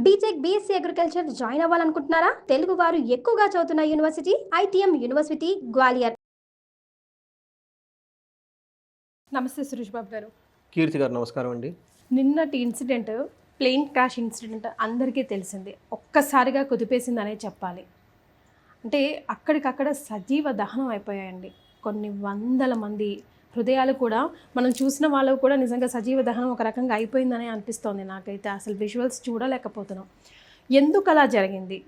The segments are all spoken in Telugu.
బీటెక్ బీఎస్సీ అగ్రికల్చర్ జాయిన్ అవ్వాలనుకుంటున్నారా? తెలుగు వారు ఎక్కువగా చదువుతున్న యూనివర్సిటీ ఐటీఎం యూనివర్సిటీ గ్వాలియర్. నమస్తే సురేష్ బాబు గారు. కీర్తి గారు నమస్కారం అండి. నిన్నటి ఇన్సిడెంట్, ప్లేన్ క్రాష్ ఇన్సిడెంట్ అందరికీ తెలిసింది. ఒక్కసారిగా కుదిపేసిందనే చెప్పాలి. అంటే అక్కడికక్కడ సజీవ దహనం అయిపోయాయండి. కొన్ని వందల మంది హృదయాలు కూడా, మనం చూసిన వాళ్ళు కూడా నిజంగా సజీవ దహనం ఒక రకంగా అయిపోయిందనే అనిపిస్తోంది నాకైతే. అసలు విజువల్స్ చూడలేకపోతున్నాం. ఎందుకు అలా జరిగింది?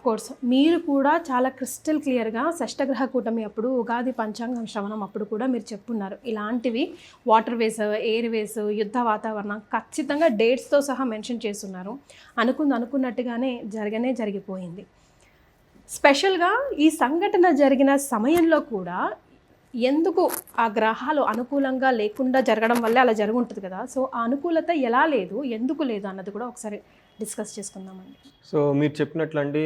కోర్స్ మీరు కూడా చాలా క్రిస్టల్ క్లియర్గా షష్టగ్రహ కూటమి అప్పుడు, ఉగాది పంచాంగం శ్రవణం అప్పుడు కూడా మీరు చెప్పున్నారు. ఇలాంటివి వాటర్ వేస్, ఎయిర్ వేస్, యుద్ధ వాతావరణం ఖచ్చితంగా డేట్స్తో సహా మెన్షన్ చేస్తున్నారు. అనుకున్నట్టుగానే జరిగిపోయింది. స్పెషల్గా ఈ సంఘటన జరిగిన సమయంలో కూడా ఎందుకు ఆ గ్రహాలు అనుకూలంగా లేకుండా జరగడం వల్లే అలా జరుగుంటుంది కదా. సో ఆ అనుకూలత ఎలా లేదు, ఎందుకు లేదు అన్నది కూడా ఒకసారి డిస్కస్ చేసుకుందామండి. సో మీరు చెప్పినట్లు అండి,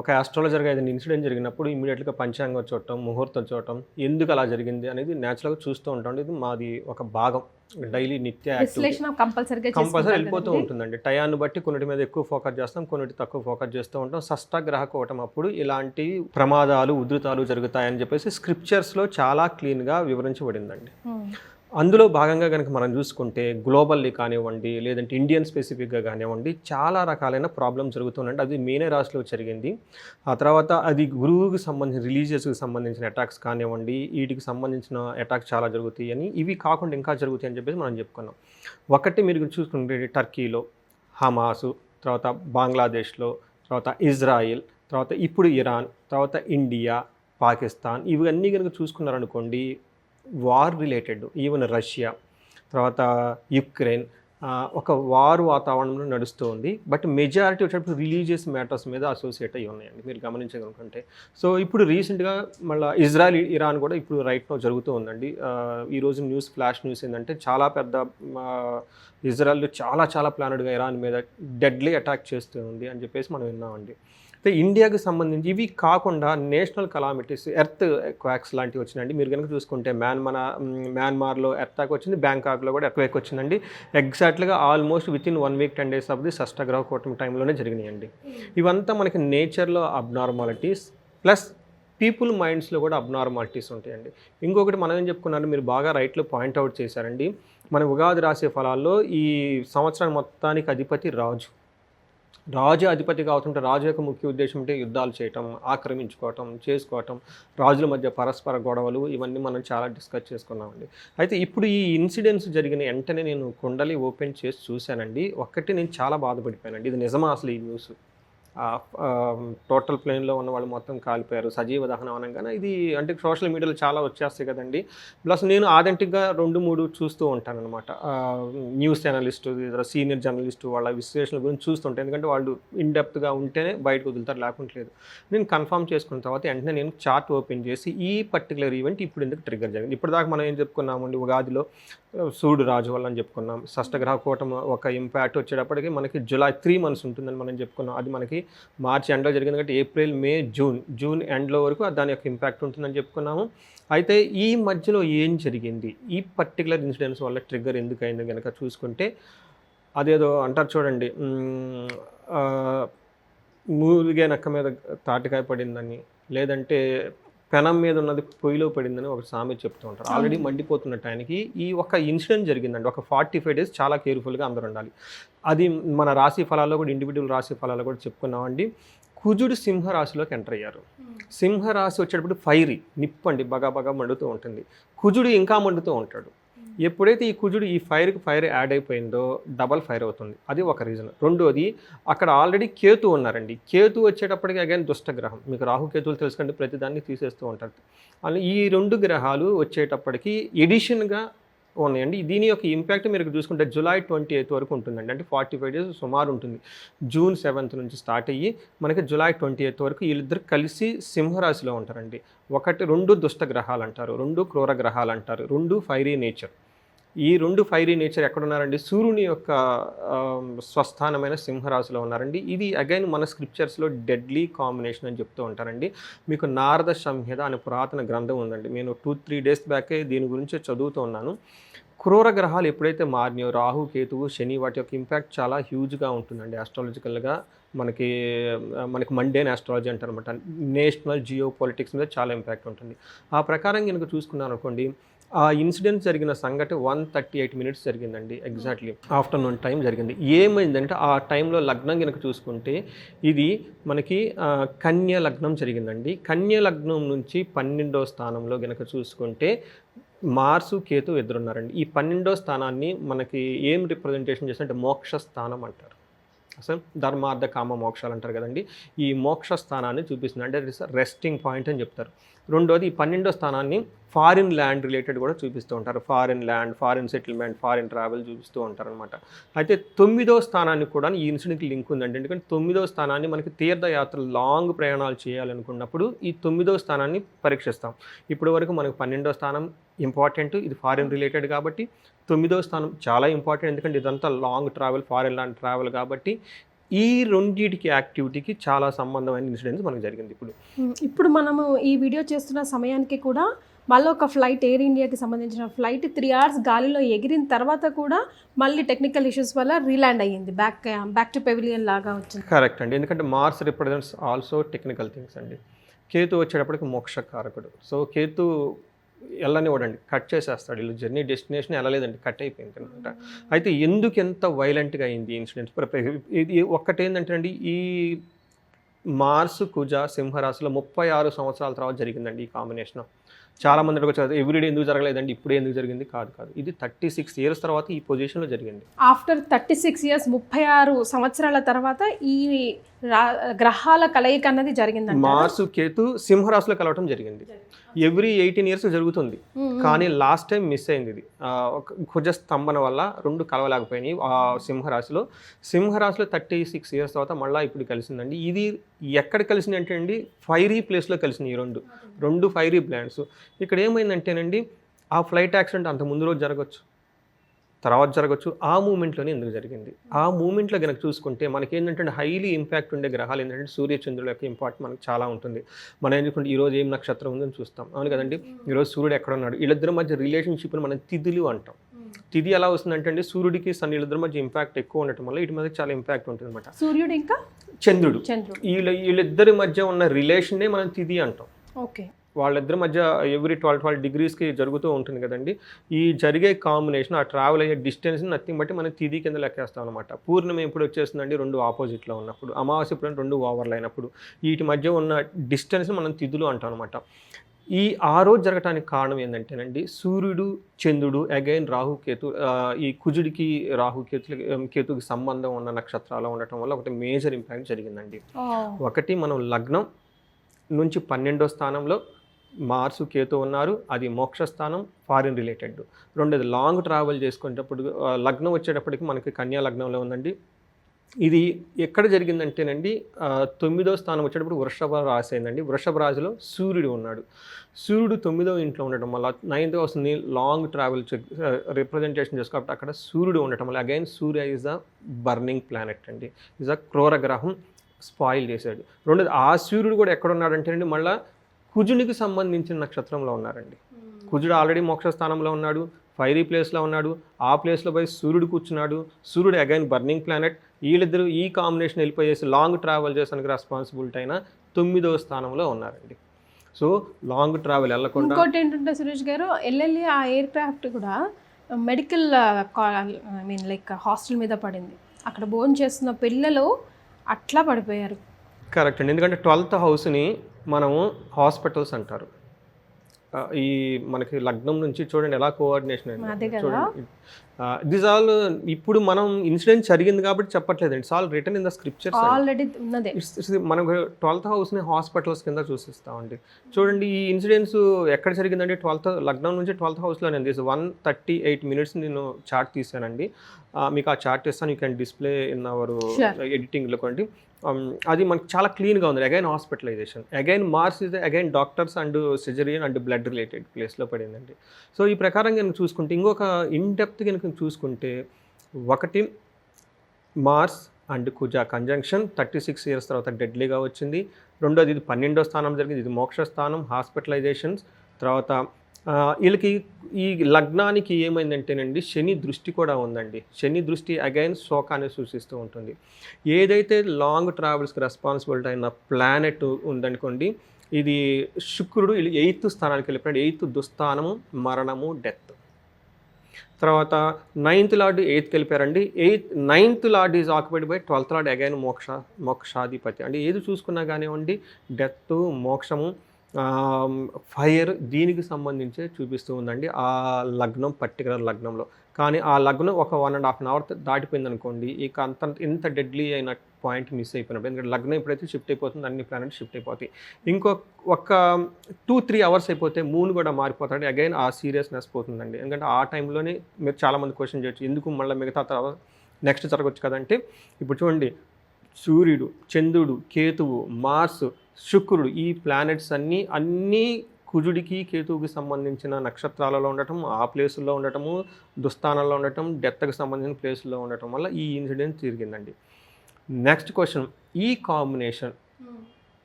ఒక ఆస్ట్రాలజర్గా ఏదైనా ఇన్సిడెంట్ జరిగినప్పుడు ఇమీడియట్గా పంచాంగం చూడటం, ముహూర్తం చూడటం, ఎందుకు అలా జరిగింది అనేది న్యాచురల్గా చూస్తూ ఉంటాం. ఇది మాది ఒక భాగం, డైలీ నిత్య కంపల్సరీ వెళ్ళిపోతూ ఉంటుందండి. టయాన్ని బట్టి కొన్నిటి మీద ఎక్కువ ఫోకస్ చేస్తాం, కొన్నిటి తక్కువ ఫోకస్ చేస్తూ ఉంటాం. షష్టగ్రహ కూటమి అప్పుడు ఇలాంటి ప్రమాదాలు, ఉధృతాలు జరుగుతాయని చెప్పేసి స్క్రిప్చర్స్లో చాలా క్లీన్గా వివరించబడిందండి. అందులో భాగంగా కనుక మనం చూసుకుంటే గ్లోబల్లీ కానివ్వండి, లేదంటే ఇండియన్ స్పెసిఫిక్గా కానివ్వండి, చాలా రకాలైన ప్రాబ్లమ్స్ జరుగుతున్నాయండి. అది మీన రాశిలో జరిగింది. ఆ తర్వాత అది గురువుకి సంబంధించిన, రిలీజియస్కి సంబంధించిన అటాక్స్ కానివ్వండి, వీటికి సంబంధించిన అటాక్స్ చాలా జరుగుతాయి అని, ఇవి కాకుండా ఇంకా జరుగుతాయి అని చెప్పేసి మనం చెప్పుకున్నాం. ఒకటి మీరు చూసుకుంటే టర్కీలో హమాసు, తర్వాత బంగ్లాదేశ్లో, తర్వాత ఇజ్రాయిల్, తర్వాత ఇప్పుడు ఇరాన్, తర్వాత ఇండియా, పాకిస్తాన్, ఇవన్నీ కనుక చూసుకున్నారనుకోండి, వార్ రిలేటెడ్, ఈవెన్ రష్యా, తర్వాత యుక్రెయిన్, ఒక వార్ వాతావరణంలో నడుస్తూ ఉంది. బట్ మెజారిటీ వచ్చేటప్పుడు రిలీజియస్ మ్యాటర్స్ మీద అసోసియేట్ అయ్యి ఉన్నాయండి, మీరు గమనించగలుగుతుంటే. సో ఇప్పుడు రీసెంట్గా మళ్ళీ ఇజ్రాయల్, ఇరాన్ కూడా ఇప్పుడు రైట్ నో జరుగుతూ ఉందండి. ఈరోజు ఫ్లాష్ న్యూస్ ఏంటంటే, చాలా పెద్ద ఇజ్రాయల్ చాలా ప్లానెడ్గా ఇరాన్ మీద డెడ్లీ అటాక్ చేస్తూ ఉంది అని చెప్పేసి మనం విన్నామండి. అయితే ఇండియాకి సంబంధించి ఇవి కాకుండా నేషనల్ కలామిటీస్, ఎర్త్ క్వాక్స్ లాంటివి వచ్చినాయండి. మీరు కనుక చూసుకుంటే మ్యాన్మార్లో ఎర్త్క్వేక్ వచ్చింది, బ్యాంకాక్లో కూడా ఎర్త్క్వేక్ వచ్చిందండి. ఎగ్జాక్ట్గా almost within 1 week 10 days of the షష్టగ్రహ కూటమి టైంలోనే జరిగినాయండి. ఇవంతా మనకి నేచర్లో అబ్నార్మాలిటీస్ ప్లస్ పీపుల్ మైండ్స్లో కూడా అబ్నార్మాలిటీస్ ఉంటాయండి. ఇంకొకటి మనం ఏం చెప్పుకున్నాను, మీరు బాగా రైట్లో పాయింట్అవుట్ చేశారండి. మన ఉగాది రాసే ఫలాల్లో ఈ సంవత్సరం మొత్తానికి అధిపతి రాజు అధిపతిగా అవుతుంటే, రాజు యొక్క ముఖ్య ఉద్దేశం అంటే యుద్ధాలు చేయటం, ఆక్రమించుకోవటం, చేసుకోవటం, రాజుల మధ్య పరస్పర గొడవలు, ఇవన్నీ మనం చాలా డిస్కస్ చేసుకున్నామండి. అయితే ఇప్పుడు ఈ ఇన్సిడెంట్స్ జరిగిన వెంటనే నేను కుండలి ఓపెన్ చేసి చూశానండి. నేను చాలా బాధపడిపోయానండి. ఇది నిజమా అసలు ఈ న్యూస్? టోటల్ ప్లేన్లో ఉన్న వాళ్ళు మొత్తం కాలిపోయారు, సజీవ దహనం అనగానే ఇది అంటే సోషల్ మీడియాలో చాలా వచ్చేస్తాయి కదండి. ప్లస్ నేను ఆథెంటిక్గా 2-3 చూస్తూ ఉంటాను అనమాట. న్యూస్ అనలిస్టు, సీనియర్ జర్నలిస్టు వాళ్ళ విశ్లేషణ గురించి చూస్తుంటాను. ఎందుకంటే వాళ్ళు ఇన్డెప్త్గా ఉంటేనే బయటకు వదులుతారు, లేకుంటలేదు. నేను కన్ఫర్మ్ చేసుకున్న తర్వాత వెంటనే నేను చార్ట్ ఓపెన్ చేసి ఈ పర్టికులర్ ఈవెంట్ ఇప్పుడు ఎందుకు ట్రిగ్గర్ జరిగింది. ఇప్పటిదాకా మనం ఏం చెప్పుకున్నామండి, ఉగాదిలో సూర్యుడు రాజు వల్ల అని చెప్పుకున్నాం. షష్టగ్రహ కూటమి ఒక ఇంపాక్ట్ వచ్చేటప్పటికి మనకి జూలై 3 months ఉంటుందని మనం చెప్పుకున్నాం. అది మనకి మార్చి ఎండ్లో జరిగింది కాబట్టి ఏప్రిల్, మే, జూన్ ఎండ్లో వరకు దాని యొక్క ఇంపాక్ట్ ఉంటుందని చెప్పుకున్నాము. అయితే ఈ మధ్యలో ఏం జరిగింది, ఈ పర్టికులర్ ఇన్సిడెంట్స్ వల్ల ట్రిగ్గర్ ఎందుకు అయింది కనుక చూసుకుంటే, అదేదో అంటారు చూడండి, మూలిగే నక్క మీద తాటికాయ పడిందని, లేదంటే పెనం మీద ఉన్నది పొయ్యిలో పడిందని ఒక సామెత చెప్తూ ఉంటారు. ఆల్రెడీ మండిపోతున్న టైంకి ఈ ఒక ఇన్సిడెంట్ జరిగిందండి. ఒక 45 days చాలా కేర్ఫుల్గా అందరూ ఉండాలి. అది మన రాశి ఫలాల్లో కూడా, ఇండివిజువల్ రాశి ఫలాల్లో కూడా చెప్పుకున్నామండి. కుజుడు సింహరాశిలోకి ఎంటర్ అయ్యారు. సింహరాశి వచ్చేటప్పుడు ఫైరీ, నిప్పండి, బగా మండుతూ ఉంటుంది. కుజుడు ఇంకా మండుతూ ఉంటాడు. ఎప్పుడైతే ఈ కుజుడు ఈ ఫైర్ యాడ్ అయిపోయిందో డబల్ ఫైర్ అవుతుంది. అది ఒక రీజన్. రెండోది, అక్కడ ఆల్రెడీ కేతు ఉన్నారండి. కేతు వచ్చేటప్పటికి అగైన్ దుష్టగ్రహం. మీకు రాహుకేతువులు తెలుసుకంటే ప్రతిదాన్ని తీసేస్తూ ఉంటారు. అని ఈ 2 గ్రహాలు వచ్చేటప్పటికి ఎడిషన్గా ఉన్నాయండి. దీని యొక్క ఇంపాక్ట్ మీరు చూసుకుంటే జూలై 28 వరకు ఉంటుందండి. అంటే 45 days సుమారు ఉంటుంది. జూన్ 7th నుంచి స్టార్ట్ అయ్యి మనకి జూలై 28 వరకు వీళ్ళిద్దరు కలిసి సింహరాశిలో ఉంటారండి. 2 దుష్ట గ్రహాలు అంటారు, 2 క్రూర గ్రహాలు అంటారు, 2 ఫైరీ నేచర్. ఈ 2 ఫైరీ నేచర్ ఎక్కడున్నారండి? సూర్యుని యొక్క స్వస్థానమైన సింహరాశిలో ఉన్నారండి. ఇది అగైన్ మన స్క్రిప్చర్స్లో డెడ్లీ కాంబినేషన్ అని చెప్తూ ఉంటారండి. మీకు నారద సంహిత అనే పురాతన గ్రంథం ఉందండి. నేను 2-3 days బ్యాకే దీని గురించి చదువుతూ ఉన్నాను. క్రూర గ్రహాలు ఎప్పుడైతే మారినాయో రాహు కేతువు శని వాటి యొక్క ఇంపాక్ట్ చాలా హ్యూజ్గా ఉంటుందండి ఆస్ట్రాలజికల్గా. మనకి మనకి మండేన్ ఆస్ట్రాలజీ అంటారు అనమాట. నేషనల్ జియో పాలిటిక్స్ మీద చాలా ఇంపాక్ట్ ఉంటుంది. ఆ ప్రకారం కనుక చూసుకున్నాను అనుకోండి, ఆ ఇన్సిడెంట్ జరిగిన సంఘటన 1:38 minutes జరిగిందండి. ఎగ్జాక్ట్లీ ఆఫ్టర్నూన్ టైం జరిగింది. ఏమైందంటే ఆ టైంలో లగ్నం కనుక చూసుకుంటే ఇది మనకి కన్య లగ్నం జరిగిందండి. కన్య లగ్నం నుంచి 12వ స్థానంలో కనుక చూసుకుంటే మార్సు కేతు ఎదురున్నారండి. ఈ 12వ స్థానాన్ని మనకి ఏం రిప్రజెంటేషన్ చేస్తుంటే మోక్ష స్థానం అంటారు. అసలు ధర్మార్థ కామ మోక్షాలు అంటారు కదండి. ఈ మోక్ష స్థానాన్ని చూపిస్తుంది. అంటే ఇట్ ఇస్ రెస్టింగ్ పాయింట్ అని చెప్తారు. రెండోది ఈ 12వ స్థానాన్ని ఫారిన్ ల్యాండ్ రిలేటెడ్ కూడా చూపిస్తూ ఉంటారు. Foreign land, foreign settlement, foreign travel చూపిస్తూ ఉంటారు అనమాట. అయితే 9వ స్థానానికి కూడా ఈ ఇన్సిడెంట్కి లింక్ ఉందండి. ఎందుకంటే 9వ స్థానాన్ని మనకి తీర్థయాత్రలు లాంగ్ ప్రయాణాలు చేయాలనుకున్నప్పుడు ఈ 9వ స్థానాన్ని పరీక్షిస్తాం. ఇప్పటి వరకు మనకు 12వ స్థానం ఇంపార్టెంట్, ఇది ఫారిన్ రిలేటెడ్ కాబట్టి 9వ స్థానం చాలా ఇంపార్టెంట్. ఎందుకంటే ఇదంతా long travel, foreign land travel కాబట్టి ఈ రెండింటికి యాక్టివిటీకి చాలా సంబంధమైన ఇన్సిడెంట్స్ మనకు జరిగింది. ఇప్పుడు మనము ఈ వీడియో చేస్తున్న సమయానికి కూడా మళ్ళీ ఒక ఫ్లైట్, ఎయిర్ ఇండియాకి సంబంధించిన ఫ్లైట్ 3 hours గాలిలో ఎగిరిన తర్వాత కూడా మళ్ళీ టెక్నికల్ ఇష్యూస్ వల్ల రీల్యాండ్ అయ్యింది, బ్యాక్ టు పెవిలియన్ లాగా వచ్చింది. కరెక్ట్ అండి. ఎందుకంటే Mars represents also technical things అండి. కేతు వచ్చేటప్పటికి మోక్షకారకుడు. సో కేతు వెళ్ళనివ్వడండి, కట్ చేసేస్తాడు. వీళ్ళు జర్నీ డెస్టినేషన్ వెళ్ళలేదండి, కట్ అయిపోయింది అనమాట. అయితే ఎందుకు ఎంత వైలెంట్గా అయింది ఇన్సిడెంట్స్? ఇది ఒక్కటేంటంటే అండి, ఈ మార్స్ కుజ సింహరాశిలో 36 సంవత్సరాల తర్వాత జరిగిందండి ఈ కాంబినేషన్. చాలామంది వచ్చారు ఎవ్రీడే ఎందుకు జరగలేదండి, ఇప్పుడే ఎందుకు జరిగింది? కాదు, ఇది 36 years తర్వాత ఈ పొజిషన్లో జరిగింది. ఆఫ్టర్ 36 years 36 సంవత్సరాల తర్వాత ఈ గ్రహాల కలయిక అన్నది జరిగింది. మార్సు కేతు సింహరాశిలో కలవటం జరిగింది. ఎవ్రీ 18 years జరుగుతుంది, కానీ లాస్ట్ టైం మిస్ అయింది. ఇది కుజ స్తంభన వల్ల 2 కలవలేకపోయినాయి ఆ సింహరాశిలో 36 years తర్వాత మళ్ళీ ఇప్పుడు కలిసిందండి. ఇది ఎక్కడ కలిసింది అంటే అండి, ఫైరీ ప్లేస్లో కలిసింది. ఈ రెండు ఫైరీ ప్లాంట్స్. ఇక్కడ ఏమైందంటేనండి, ఆ ఫ్లైట్ యాక్సిడెంట్ అంత ముందు రోజు జరగచ్చు, తర్వాత జరగచ్చు. ఆ మూమెంట్లోనే ఎందుకు జరిగింది? ఆ మూమెంట్లో కనుక చూసుకుంటే మనకి ఏంటంటే హైలీ ఇంపాక్ట్ ఉండే గ్రహాలు ఏంటంటే సూర్య చంద్రుల యొక్క ఇంపాక్ట్ మనకు చాలా ఉంటుంది. మనం ఏం చూసుకుంటే ఈరోజు ఏం నక్షత్రం ఉందని చూస్తాం, అవును కదండి. ఈరోజు సూర్యుడు ఎక్కడ ఉన్నాడు, వీళ్ళిద్దరి మధ్య రిలేషన్షిప్ని మనం తిథులు అంటాం. తిథి ఎలా వస్తుందంటే అండి, సూర్యుడికి సన్ వీళ్ళిద్దరి మధ్య ఇంపాక్ట్ ఎక్కువ ఉండటం వల్ల వీటి మీద చాలా ఇంపాక్ట్ ఉంటుంది అనమాట. సూర్యుడు ఇంకా చంద్రుడు, వీళ్ళిద్దరి మధ్య ఉన్న రిలేషన్నే మనం తిథి అంటాం. ఓకే, వాళ్ళిద్దరి మధ్య ఎవ్రీ 12 degreesకి జరుగుతూ ఉంటుంది కదండి. ఈ జరిగే కాంబినేషన్, ఆ ట్రావెల్ అయ్యే డిస్టెన్స్ని నథింగ్ బట్టి మనం తిథి కింద లెక్కేస్తాం అనమాట. పూర్ణిమ ఎప్పుడు వచ్చేస్తుందండి, 2 ఆపోజిట్లో ఉన్నప్పుడు. అమావాస్య ఎప్పుడు 2 ఓవర్లు అయినప్పుడు. వీటి మధ్య ఉన్న డిస్టెన్స్ని మనం తిథులు అంటాం అనమాట. ఆ రోజు జరగటానికి కారణం ఏంటంటేనండి, సూర్యుడు చంద్రుడు అగైన్ రాహుకేతు, ఈ కుజుడికి కేతుకి సంబంధం ఉన్న నక్షత్రాలు ఉండటం వల్ల ఒకటి మేజర్ ఇంపాక్ట్ జరిగిందండి. ఒకటి మనం లగ్నం నుంచి 12వ స్థానంలో మార్సు కేతు ఉన్నారు, అది మోక్ష స్థానం, ఫారిన్ రిలేటెడ్. రెండోది లాంగ్ ట్రావెల్ చేసుకునేటప్పుడు లగ్నం వచ్చేటప్పటికి మనకి కన్యా లగ్నంలో ఉందండి. ఇది ఎక్కడ జరిగిందంటేనండి, 9వ స్థానం వచ్చేటప్పుడు వృషభ రాశి అయిందండి. వృషభ రాశిలో సూర్యుడు ఉన్నాడు. సూర్యుడు 9వ ఇంట్లో ఉండటం వల్ల 9th హౌస్ని లాంగ్ ట్రావెల్ రిప్రజెంటేషన్ చేసుకోవాలి. అక్కడ సూర్యుడు ఉండటం వల్ల again Surya is a burning planet అండి, ఈజ్ అ క్రూర గ్రహం, స్పాయిల్ చేశాడు. రెండోది ఆ సూర్యుడు కూడా ఎక్కడ ఉన్నాడంటేనండి, మళ్ళీ కుజునికి సంబంధించిన నక్షత్రంలో ఉన్నారండి. కుజుడు ఆల్రెడీ మోక్ష స్థానంలో ఉన్నాడు, ఫైరీ ప్లేస్లో ఉన్నాడు. ఆ ప్లేస్లో పోయి సూర్యుడు కూర్చున్నాడు. సూర్యుడు అగైన్ బర్నింగ్ ప్లానెట్. వీళ్ళిద్దరూ ఈ కాంబినేషన్ వెళ్ళిపోయేసి లాంగ్ ట్రావెల్ చేసానికి రెస్పాన్సిబిలిటీ అయిన 9వ స్థానంలో ఉన్నారండి. సో లాంగ్ ట్రావెల్ వెళ్ళకుండా. ఇంకోటి ఏంటంటే సురేష్ గారు, ఆ ఎయిర్ క్రాఫ్ట్ కూడా మెడికల్ లైక్ హాస్టల్ మీద పడింది. అక్కడ భోజనం చేస్తున్న పిల్లలు అట్లా పడిపోయారు. కరెక్ట్ అండి. ఎందుకంటే 12th హౌస్ని మనము హాస్పిటల్స్ అంటారు. ఈ మనకి లగ్నం నుంచి చూడండి ఎలా కోఆర్డినేషన్ అయింది చూడండి. దిస్ ఆల్ ఇప్పుడు మనం ఇన్సిడెంట్ జరిగింది కాబట్టి చెప్పట్లేదు, it's all return in the scriptures already ఉన్నదే. మనకు 12th హౌస్ని హాస్పిటల్స్ కింద చూసిస్తామండి. చూడండి ఈ ఇన్సిడెంట్స్ ఎక్కడ జరిగిందండి, 12th లగ్నం నుంచి 12th హౌస్లో నేను 1:38 minutes నేను చార్ట్ తీసానండి. మీకు ఆ చార్ట్ ఇస్తాను, you can display in our ఎడిటింగ్లో కొండి. అది మనకు చాలా క్లీన్గా ఉంది. Again hospitalization, again Mars is again doctors and caesarean and blood related ప్లేస్లో పడిందండి. సో ఈ ప్రకారం కనుక చూసుకుంటే, ఇంకొక ఇన్డెప్త్ కనుక చూసుకుంటే, ఒకటి marks and Kuja conjunction 36 years తర్వాత డెడ్లీగా వచ్చింది. రెండోది ఇది 12వ స్థానం జరిగింది, ఇది మోక్ష స్థానం, హాస్పిటలైజేషన్స్. తర్వాత వీళ్ళకి ఈ లగ్నానికి ఏమైందంటేనండి శని దృష్టి కూడా ఉందండి. శని దృష్టి అగైన్ శోకాన్ని సూచిస్తూ ఉంటుంది. ఏదైతే లాంగ్ ట్రావెల్స్కి రెస్పాన్సిబిలిటీ అయిన ప్లానెట్ ఉందనుకోండి, ఇది శుక్రుడు 8th స్థానానికి వెళ్ళిపోయాడు. 8th దుస్థానము, మరణము, డెత్. తర్వాత 9th లార్డ్ 8th వెళ్ళిపోయారండి. 9th lord is occupied by 12th lord again మోక్షాధిపతి. అంటే ఏది చూసుకున్నా కానివ్వండి, డెత్, మోక్షము, ఫైర్ దీనికి సంబంధించే చూపిస్తూ ఉందండి ఆ లగ్నం, పర్టికులర్ లగ్నంలో. కానీ ఆ లగ్నం ఒక 1.5 అవర్ దాటిపోయింది అనుకోండి, ఇక ఇంత డెడ్లీ అయిన పాయింట్ మిస్ అయిపోయినప్పుడు. ఎందుకంటే లగ్నం ఎప్పుడైతే షిఫ్ట్ అయిపోతుంది అన్ని ప్లానెట్స్ షిఫ్ట్ అయిపోతాయి. ఒక 2-3 అవర్స్ అయిపోతే మూన్ కూడా మారిపోతాడు. అగైన్ ఆ సీరియస్నెస్ పోతుందండి. ఎందుకంటే ఆ టైంలోనే మీరు చాలామంది క్వశ్చన్ చేయొచ్చు, ఎందుకు మళ్ళీ మిగతా తర్వాత నెక్స్ట్ జరగవచ్చు కదంటే, ఇప్పుడు చూడండి సూర్యుడు, చంద్రుడు, కేతువు, మార్స్, శుక్రుడు, ఈ ప్లానెట్స్ అన్నీ కుజుడికి కేతువుకి సంబంధించిన నక్షత్రాలలో ఉండటం, ఆ ప్లేసుల్లో ఉండటము, దుస్థానాల్లో ఉండటం, డెత్కి సంబంధించిన ప్లేసుల్లో ఉండటం వల్ల ఈ ఇన్సిడెంట్ జరిగిందండి. నెక్స్ట్ క్వశ్చన్, ఈ కాంబినేషన్,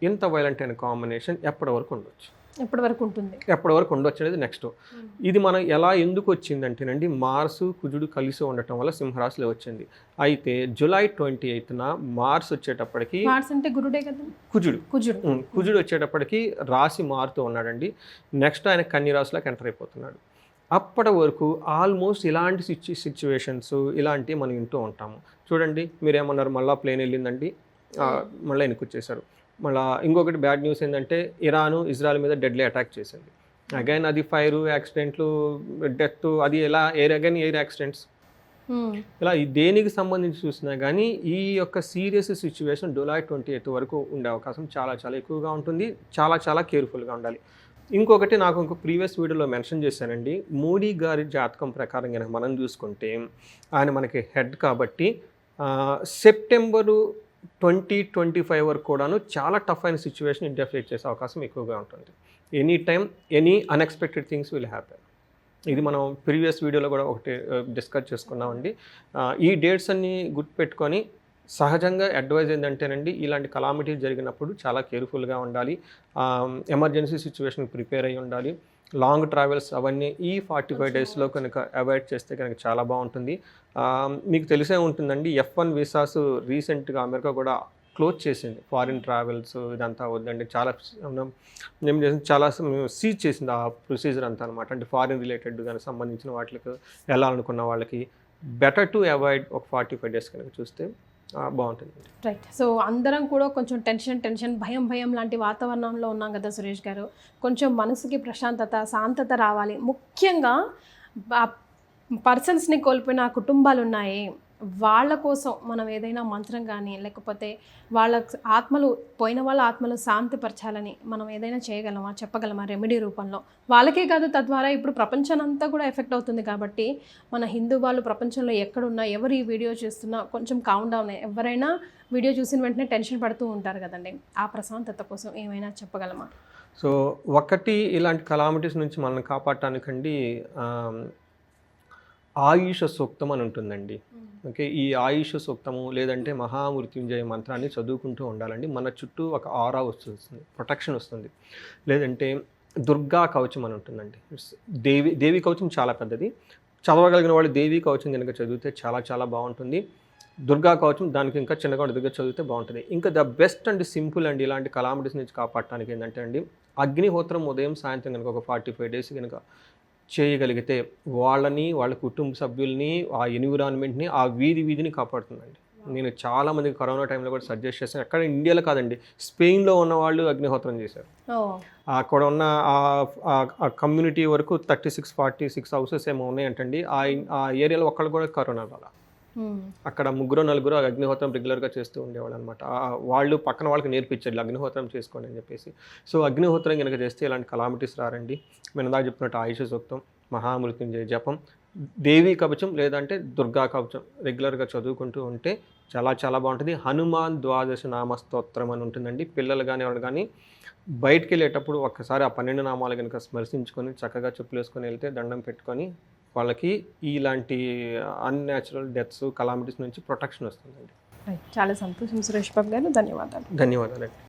ఇంత వైలెంట్ అయిన కాంబినేషన్ ఎప్పటి వరకు ఉండొచ్చు? ఎప్పటి వరకు ఉండొచ్చు అనేది నెక్స్ట్. ఇది మనం ఎందుకు వచ్చిందంటేనండి, మార్సు కుజుడు కలిసి ఉండటం వల్ల సింహరాశిలో వచ్చింది. అయితే జూలై 28న మార్స్ వచ్చేటప్పటికి, మార్స్ అంటే గురుడే కదా, కుజుడు వచ్చేటప్పటికి రాశి మారుతూ ఉన్నాడండి. నెక్స్ట్ ఆయన కన్య రాశిలోకి ఎంటర్ అయిపోతున్నాడు. అప్పటి వరకు ఆల్మోస్ట్ ఇలాంటి సిచ్యువేషన్స్ ఇలాంటివి మనం వింటూ ఉంటాము. చూడండి, మీరేమన్నారు, మళ్ళీ ప్లేన్ వెళ్ళిందండి, మళ్ళీ వెనక్కి వచ్చేసారు. మళ్ళీ ఇంకొకటి బ్యాడ్ న్యూస్ ఏంటంటే, ఇరాను ఇజ్రాయెల్ మీద డెడ్లీ అటాక్ చేసింది. అగైన్ అది ఫైర్, యాక్సిడెంట్లు, డెత్, అది ఎయిర్ యాక్సిడెంట్స్, ఇలా దేనికి సంబంధించి చూసినా కానీ ఈ యొక్క సీరియస్ సిచ్యువేషన్ జూలై 28 వరకు ఉండే అవకాశం చాలా చాలా ఎక్కువగా ఉంటుంది. చాలా చాలా కేర్ఫుల్గా ఉండాలి. ఇంకొకటి నాకు ప్రీవియస్ వీడియోలో మెన్షన్ చేశానండి, మోడీ గారి జాతకం ప్రకారం కనుక మనం చూసుకుంటే, ఆయన మనకి హెడ్ కాబట్టి సెప్టెంబరు 2025 వరకు కూడాను చాలా టఫ్ అయిన సిచ్యువేషన్ ఇండియా ఫేస్ చేసే అవకాశం ఎక్కువగా ఉంటుంది. Any time any unexpected things will happen. ఇది మనం ప్రీవియస్ వీడియోలో కూడా ఒకటి డిస్కస్ చేసుకున్నామండి. ఈ డేట్స్ అన్నీ గుర్తుపెట్టుకొని సహజంగా అడ్వైజ్ ఏంటంటేనండి, ఇలాంటి కలామిటీ జరిగినప్పుడు చాలా కేర్ఫుల్గా ఉండాలి. ఎమర్జెన్సీ సిచ్యువేషన్ ప్రిపేర్ అయ్యి ఉండాలి. లాంగ్ ట్రావెల్స్ అవన్నీ ఈ 45 డేస్లో కనుక అవాయిడ్ చేస్తే కనుక చాలా బాగుంటుంది. మీకు తెలిసే ఉంటుందండి, F1 వీసాస్ రీసెంట్గా అమెరికా కూడా క్లోజ్ చేసింది. ఫారిన్ ట్రావెల్స్ ఇదంతా వద్దండి, ఏం చేసింది, చాలా సీజ్ చేసింది ఆ ప్రొసీజర్ అంతా అనమాట. అంటే ఫారిన్ రిలేటెడ్ కానీ సంబంధించిన వాటికి వెళ్ళాలనుకున్న వాళ్ళకి బెటర్ టు అవాయిడ్ ఒక 45 డేస్ కనుక చూస్తే బాగుంటుంది. రైట్. సో అందరం కూడా కొంచెం టెన్షన్ భయం లాంటి వాతావరణంలో ఉన్నాం కదా సురేష్ గారు. కొంచెం మనసుకి ప్రశాంతత, శాంతత రావాలి. ముఖ్యంగా పర్సన్స్ని కోల్పోయిన కుటుంబాలు ఉన్నాయి, వాళ్ళ కోసం మనం ఏదైనా మంత్రం కానీ, లేకపోతే వాళ్ళ ఆత్మలు, పోయిన వాళ్ళ ఆత్మలు శాంతిపరచాలని మనం ఏదైనా చేయగలమా, చెప్పగలమా రెమెడీ రూపంలో? వాళ్ళకే కాదు, తద్వారా ఇప్పుడు ప్రపంచానంతా కూడా ఎఫెక్ట్ అవుతుంది. కాబట్టి మన హిందూ వాళ్ళు ప్రపంచంలో ఎక్కడున్నా, ఎవరు ఈ వీడియో చూస్తున్నా కొంచెం కౌంట్ డౌన్. ఎవరైనా వీడియో చూసిన వెంటనే టెన్షన్ పడుతూ ఉంటారు కదండి, ఆ ప్రశాంతత కోసం ఏమైనా చెప్పగలమా? సో ఒకటి, ఇలాంటి కలామిటీస్ నుంచి మనల్ని కాపాడటానికండి ఆయుష సూక్తం అని ఉంటుందండి. ఓకే, ఈ ఆయుష సూక్తము లేదంటే మహామృత్యుంజయ మంత్రాన్ని చదువుకుంటూ ఉండాలండి. మన చుట్టూ ఒక ఆరా వస్తుంది, ప్రొటెక్షన్ వస్తుంది. లేదంటే దుర్గా కవచం అని ఉంటుందండి. దేవి కవచం చాలా పెద్దది. చదవగలిగిన వాళ్ళు దేవి కవచం కనుక చదివితే చాలా చాలా బాగుంటుంది. దుర్గా కవచం దానికి ఇంకా చిన్నగా దగ్గర చదివితే బాగుంటుంది. ఇంకా ద బెస్ట్ అండ్ సింపుల్ అండి ఇలాంటి కలామిటీస్ నుంచి కాపాడటానికి ఏంటంటే అండి, అగ్నిహోత్రం ఉదయం సాయంత్రం కనుక ఒక 45 డేస్ కనుక చేయగలిగితే వాళ్ళని, వాళ్ళ కుటుంబ సభ్యుల్ని, ఆ ఎన్విరాన్మెంట్ని, ఆ వీధిని కాపాడుతుందండి. నేను చాలామందికి కరోనా టైంలో కూడా సజెస్ట్ చేస్తాను. ఎక్కడ ఇండియాలో కాదండి, స్పెయిన్లో ఉన్న వాళ్ళు అగ్నిహోత్రం చేశారు. అక్కడ ఉన్న ఆ కమ్యూనిటీ వరకు 46 హౌసెస్ ఏమో ఉన్నాయంటండి. ఆ ఏరియాలో ఒక్కళ్ళు కూడా కరోనా రాల. అక్కడ 3-4 అగ్నిహోత్రం రెగ్యులర్గా చేస్తూ ఉండేవాళ్ళు అనమాట. వాళ్ళు పక్కన వాళ్ళకి నేర్పించారు అగ్నిహోత్రం చేసుకోండి అని చెప్పేసి. సో అగ్నిహోత్రం కనుక చేస్తే ఇలాంటి కలామిటీస్ రారండి. మేము ఇందాక చెప్పినట్టు ఆయుష సూక్తం, మహామృత్యుంజయ జపం, దేవీ కవచం లేదంటే దుర్గా కవచం రెగ్యులర్గా చదువుకుంటూ ఉంటే చాలా చాలా బాగుంటుంది. హనుమాన్ ద్వాదశ నామ స్తోత్రం అని ఉంటుందండి. పిల్లలు కానీ ఎవరు కానీ బయటికి వెళ్ళేటప్పుడు ఒక్కసారి ఆ 12 నామాలు కనుక స్మరించుకొని చక్కగా చెప్పులు వేసుకొని వెళ్తే, దండం పెట్టుకొని వాళ్ళకి ఇలాంటి అన్యాచురల్ డెత్స్, కలామిటీస్ నుంచి ప్రొటెక్షన్ వస్తుందండి. చాలా సంతోషం సురేష్ బాబు గారు, ధన్యవాదాలు. ధన్యవాదాలండి.